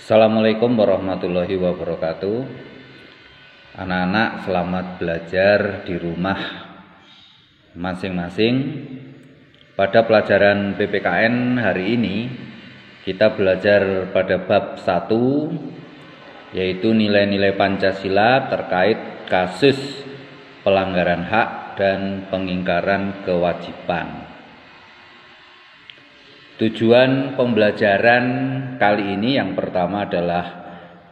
Assalamualaikum warahmatullahi wabarakatuh. Anak-anak, selamat belajar di rumah masing-masing. Pada pelajaran PPKN hari ini kita belajar pada bab 1, yaitu nilai-nilai Pancasila terkait kasus pelanggaran hak dan pengingkaran kewajiban. Tujuan pembelajaran kali ini yang pertama adalah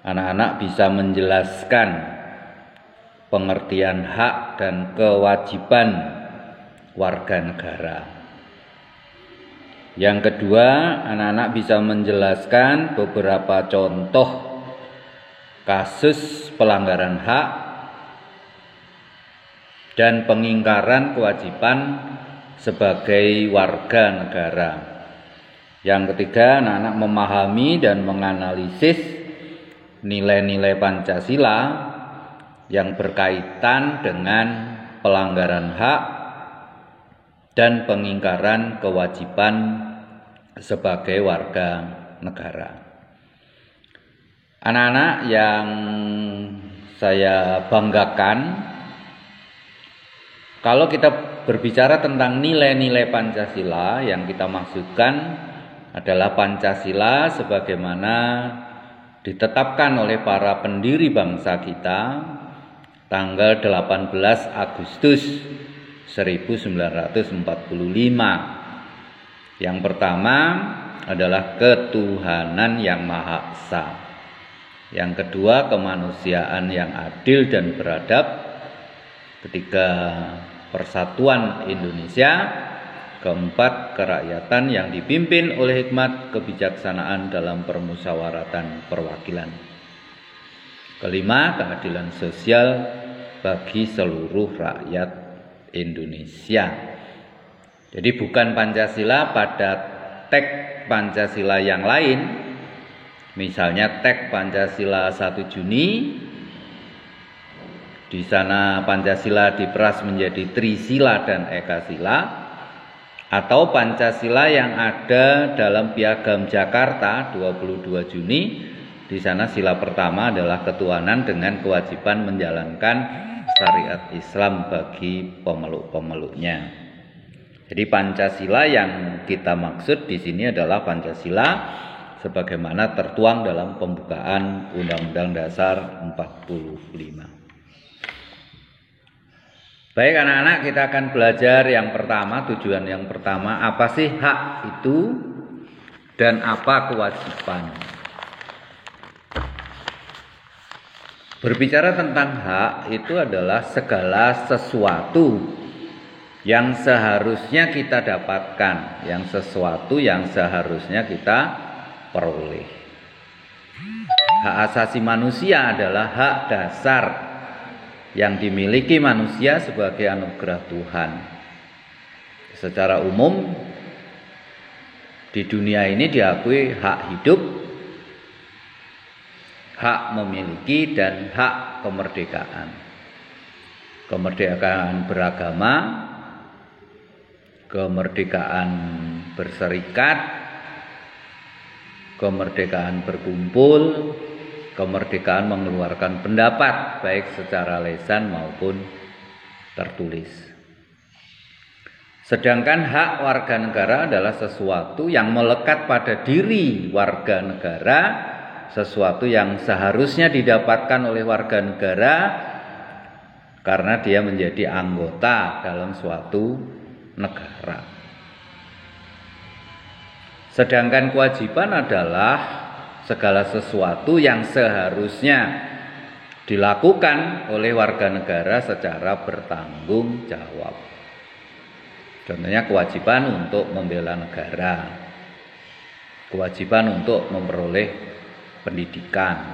anak-anak bisa menjelaskan pengertian hak dan kewajiban warga negara. Yang kedua, anak-anak bisa menjelaskan beberapa contoh kasus pelanggaran hak dan pengingkaran kewajiban sebagai warga negara. Yang ketiga, anak-anak memahami dan menganalisis nilai-nilai Pancasila yang berkaitan dengan pelanggaran hak dan pengingkaran kewajiban sebagai warga negara. Anak-anak yang saya banggakan, kalau kita berbicara tentang nilai-nilai Pancasila, yang kita maksudkan adalah Pancasila sebagaimana ditetapkan oleh para pendiri bangsa kita tanggal 18 Agustus 1945. Yang pertama adalah ketuhanan yang Maha Esa. Yang kedua, kemanusiaan yang adil dan beradab. Ketiga, persatuan Indonesia. Keempat, kerakyatan yang dipimpin oleh hikmat kebijaksanaan dalam permusyawaratan perwakilan. Kelima, keadilan sosial bagi seluruh rakyat Indonesia. Jadi bukan Pancasila pada teks Pancasila yang lain, misalnya teks Pancasila 1 Juni, di sana Pancasila diperas menjadi Trisila dan Ekasila, atau Pancasila yang ada dalam Piagam Jakarta 22 Juni, di sana sila pertama adalah ketuhanan dengan kewajiban menjalankan syariat Islam bagi pemeluk-pemeluknya. Jadi Pancasila yang kita maksud di sini adalah Pancasila sebagaimana tertuang dalam pembukaan Undang-Undang Dasar 45. Baik anak-anak, kita akan belajar yang pertama, tujuan yang pertama, apa sih hak itu dan apa kewajiban. Berbicara tentang hak itu adalah segala sesuatu yang seharusnya kita dapatkan, yang sesuatu yang seharusnya kita peroleh. Hak asasi manusia adalah hak dasar yang dimiliki manusia sebagai anugerah Tuhan. Secara umum di dunia ini diakui hak hidup, hak memiliki, dan hak kemerdekaan. Kemerdekaan beragama, kemerdekaan berserikat, kemerdekaan berkumpul, kemerdekaan mengeluarkan pendapat baik secara lisan maupun tertulis. Sedangkan hak warga negara adalah sesuatu yang melekat pada diri warga negara, sesuatu yang seharusnya didapatkan oleh warga negara karena dia menjadi anggota dalam suatu negara. Sedangkan kewajiban adalah segala sesuatu yang seharusnya dilakukan oleh warga negara secara bertanggung jawab. Contohnya kewajiban untuk membela negara, kewajiban untuk memperoleh pendidikan,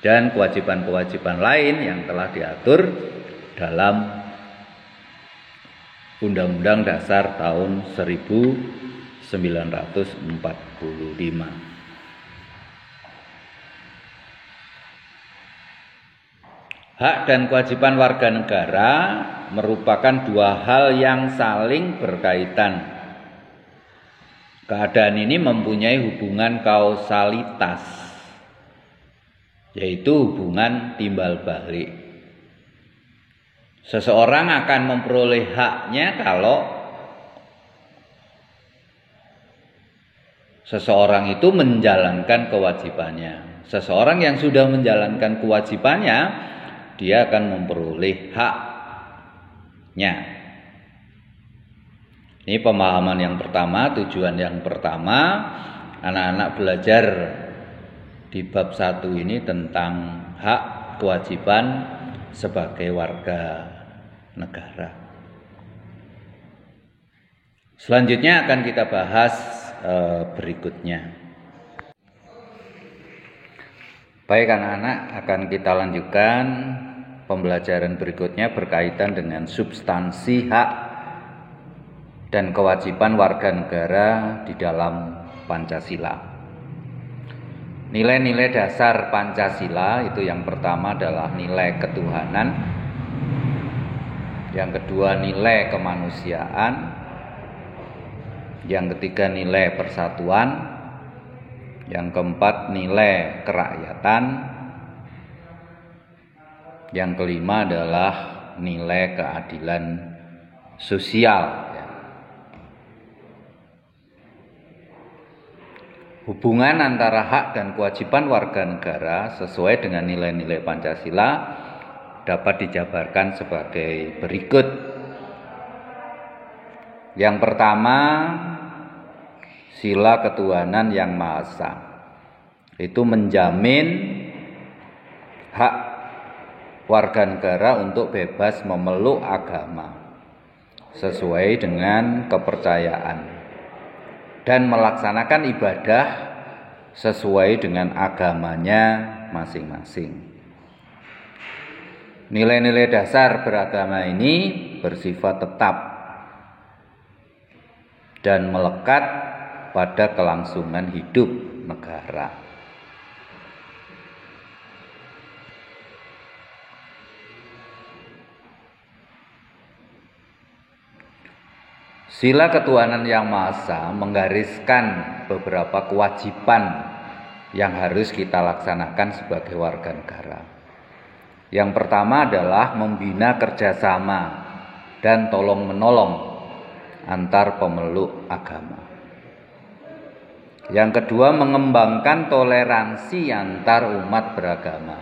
dan kewajiban-kewajiban lain yang telah diatur dalam Undang-Undang Dasar tahun 1945. Hak dan kewajiban warga negara merupakan dua hal yang saling berkaitan. Keadaan ini mempunyai hubungan kausalitas, yaitu hubungan timbal balik. Seseorang akan memperoleh haknya kalau seseorang itu menjalankan kewajibannya. Seseorang yang sudah menjalankan kewajibannya, dia akan memperoleh haknya. Ini pemahaman yang pertama, tujuan yang pertama, anak-anak belajar di bab 1 ini tentang hak kewajiban sebagai warga negara. Selanjutnya akan kita bahas berikutnya. Baik anak-anak, akan kita lanjutkan pembelajaran berikutnya berkaitan dengan substansi hak dan kewajiban warga negara di dalam Pancasila. Nilai-nilai dasar Pancasila itu yang pertama adalah nilai ketuhanan, yang kedua nilai kemanusiaan, yang ketiga nilai persatuan, yang keempat nilai kerakyatan, yang kelima adalah nilai keadilan sosial. Hubungan antara hak dan kewajiban warga negara sesuai dengan nilai-nilai Pancasila dapat dijabarkan sebagai berikut. Yang pertama, sila ketuhanan yang Maha Esa. Itu menjamin hak warga negara untuk bebas memeluk agama sesuai dengan kepercayaan dan melaksanakan ibadah sesuai dengan agamanya masing-masing. Nilai-nilai dasar beragama ini bersifat tetap dan melekat pada kelangsungan hidup negara. Sila ketuhanan yang Maha Esa menggariskan beberapa kewajiban yang harus kita laksanakan sebagai warga negara. Yang pertama adalah membina kerjasama dan tolong-menolong antar pemeluk agama. Yang kedua, mengembangkan toleransi antar umat beragama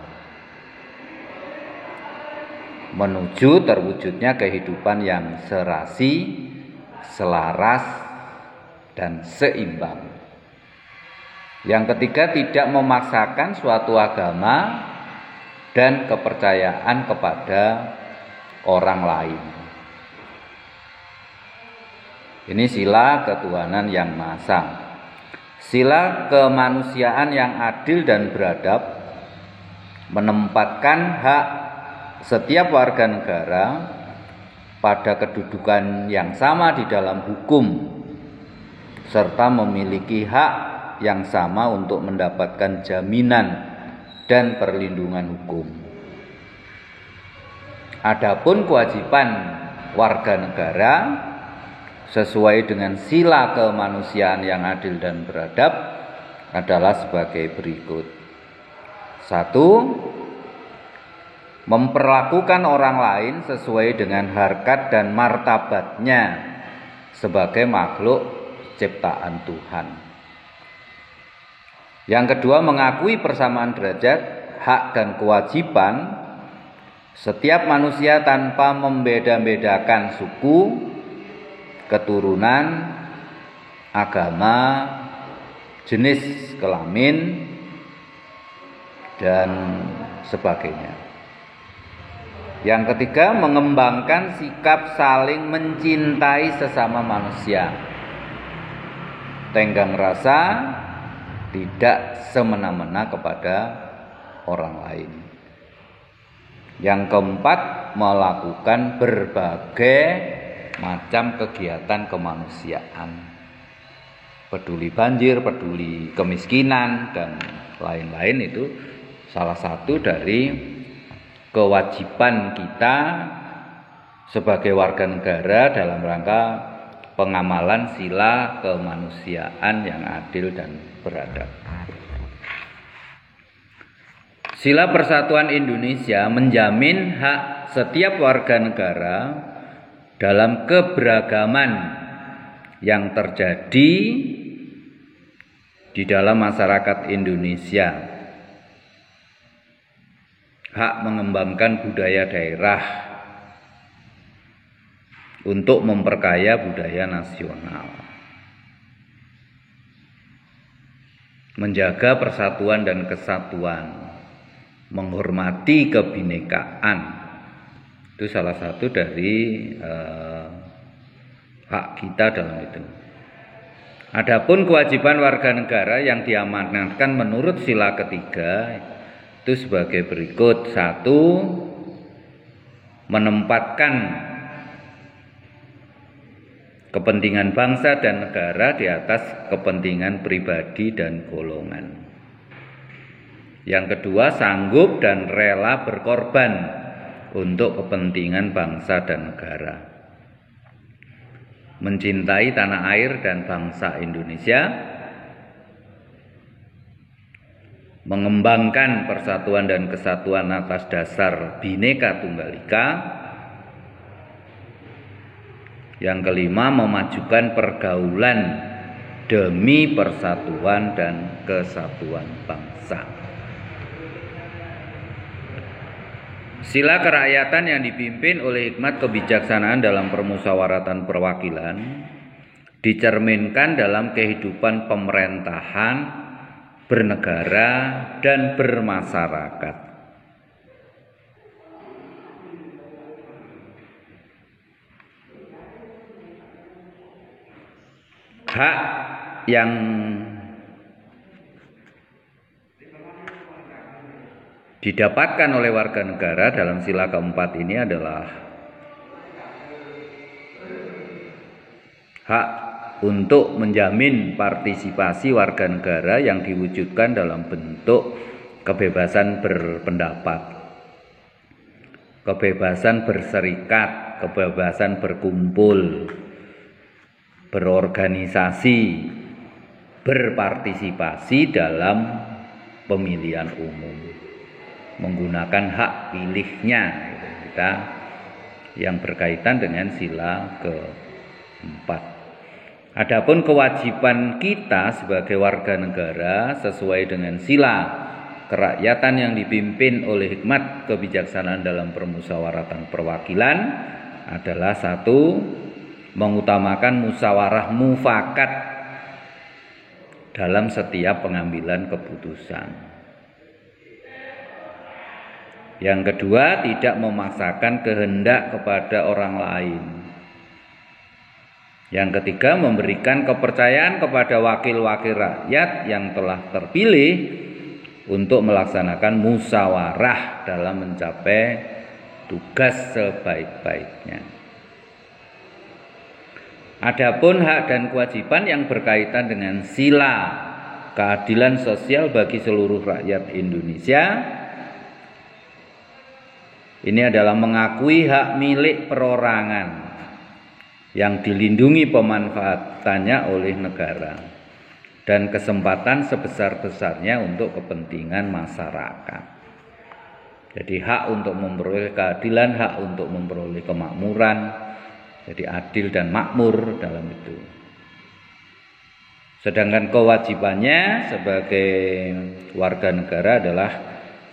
menuju terwujudnya kehidupan yang serasi, selaras, dan seimbang. Yang ketiga, tidak memaksakan suatu agama dan kepercayaan kepada orang lain. Ini sila ketuhanan yang Maha Esa. Sila kemanusiaan yang adil dan beradab menempatkan hak setiap warga negara pada kedudukan yang sama di dalam hukum, serta memiliki hak yang sama untuk mendapatkan jaminan dan perlindungan hukum. Adapun kewajiban warga negara sesuai dengan sila kemanusiaan yang adil dan beradab adalah sebagai berikut. 1. Memperlakukan orang lain sesuai dengan harkat dan martabatnya sebagai makhluk ciptaan Tuhan. Yang kedua, mengakui persamaan derajat, hak dan kewajiban setiap manusia tanpa membeda-bedakan suku, keturunan, agama, jenis kelamin, dan sebagainya. Yang ketiga, mengembangkan sikap saling mencintai sesama manusia, tenggang rasa, tidak semena-mena kepada orang lain. Yang keempat, melakukan berbagai macam kegiatan kemanusiaan, peduli banjir, peduli kemiskinan, dan lain-lain. Itu salah satu dari kewajiban kita sebagai warga negara dalam rangka pengamalan sila kemanusiaan yang adil dan beradab. Sila Persatuan Indonesia menjamin hak setiap warga negara dalam keberagaman yang terjadi di dalam masyarakat Indonesia. Hak mengembangkan budaya daerah untuk memperkaya budaya nasional. Menjaga persatuan dan kesatuan, menghormati kebinekaan. Itu salah satu dari hak kita dalam itu. Adapun kewajiban warga negara yang diamanatkan menurut sila ketiga itu sebagai berikut. 1. Menempatkan kepentingan bangsa dan negara di atas kepentingan pribadi dan golongan. Yang kedua, sanggup dan rela berkorban untuk kepentingan bangsa dan negara. Mencintai tanah air dan bangsa Indonesia. Mengembangkan persatuan dan kesatuan atas dasar Bhinneka Tunggal Ika. Yang kelima, memajukan pergaulan demi persatuan dan kesatuan bangsa. Sila kerakyatan yang dipimpin oleh hikmat kebijaksanaan dalam permusyawaratan perwakilan dicerminkan dalam kehidupan pemerintahan, bernegara, dan bermasyarakat. Hak yang didapatkan oleh warga negara dalam sila keempat ini adalah hak untuk menjamin partisipasi warga negara yang diwujudkan dalam bentuk kebebasan berpendapat, kebebasan berserikat, kebebasan berkumpul, berorganisasi, berpartisipasi dalam pemilihan umum, menggunakan hak pilihnya. Kita yang berkaitan dengan sila keempat. Adapun kewajiban kita sebagai warga negara sesuai dengan sila kerakyatan yang dipimpin oleh hikmat kebijaksanaan dalam permusyawaratan perwakilan adalah 1. Mengutamakan musyawarah mufakat dalam setiap pengambilan keputusan. Yang kedua, tidak memaksakan kehendak kepada orang lain. Yang ketiga, memberikan kepercayaan kepada wakil-wakil rakyat yang telah terpilih untuk melaksanakan musyawarah dalam mencapai tugas sebaik-baiknya. Adapun hak dan kewajiban yang berkaitan dengan sila keadilan sosial bagi seluruh rakyat Indonesia, ini adalah mengakui hak milik perorangan yang dilindungi pemanfaatannya oleh negara dan kesempatan sebesar-besarnya untuk kepentingan masyarakat. Jadi hak untuk memperoleh keadilan, hak untuk memperoleh kemakmuran, jadi adil dan makmur dalam itu. Sedangkan kewajibannya sebagai warga negara adalah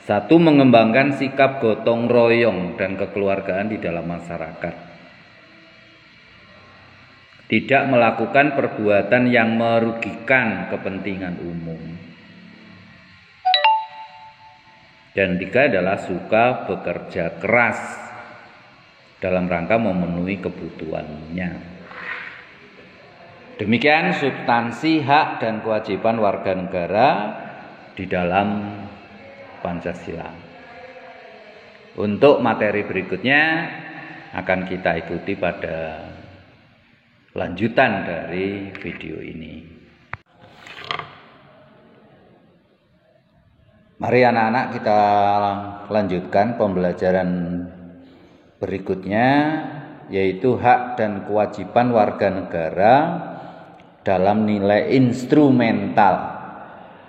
1. Mengembangkan sikap gotong royong dan kekeluargaan di dalam masyarakat. Tidak melakukan perbuatan yang merugikan kepentingan umum. Dan 3 adalah suka bekerja keras dalam rangka memenuhi kebutuhannya. Demikian substansi hak dan kewajiban warga negara di dalam Pancasila. Untuk materi berikutnya akan kita ikuti pada lanjutan dari video ini. Mari anak-anak kita lanjutkan pembelajaran berikutnya, yaitu hak dan kewajiban warga negara dalam nilai instrumental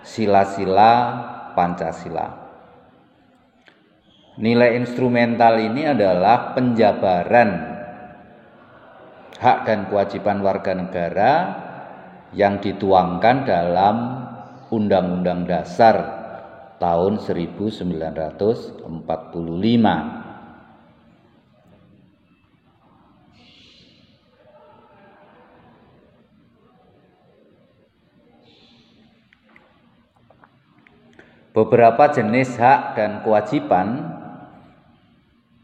sila-sila Pancasila. Nilai instrumental ini adalah penjabaran hak dan kewajiban warga negara yang dituangkan dalam Undang-Undang Dasar tahun 1945. Beberapa jenis hak dan kewajiban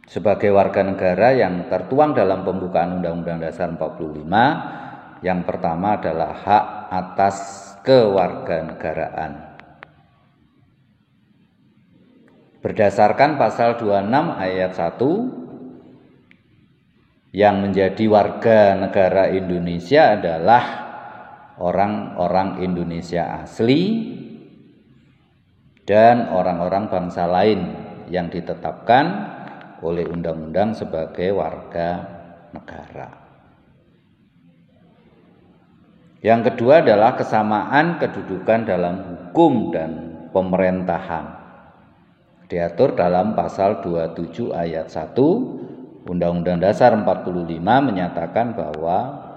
sebagai warga negara yang tertuang dalam pembukaan Undang-Undang Dasar 45. Yang pertama adalah hak atas kewarganegaraan. Berdasarkan pasal 26 ayat 1, yang menjadi warga negara Indonesia adalah orang-orang Indonesia asli dan orang-orang bangsa lain yang ditetapkan oleh undang-undang sebagai warga negara. Yang kedua adalah kesamaan kedudukan dalam hukum dan pemerintahan. Diatur dalam pasal 27 ayat 1 Undang-Undang Dasar 45 menyatakan bahwa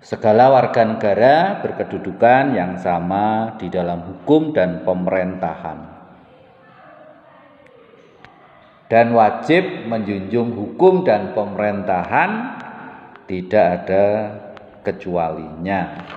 segala warga negara berkedudukan yang sama di dalam hukum dan pemerintahan dan wajib menjunjung hukum dan pemerintahan, tidak ada kecualinya.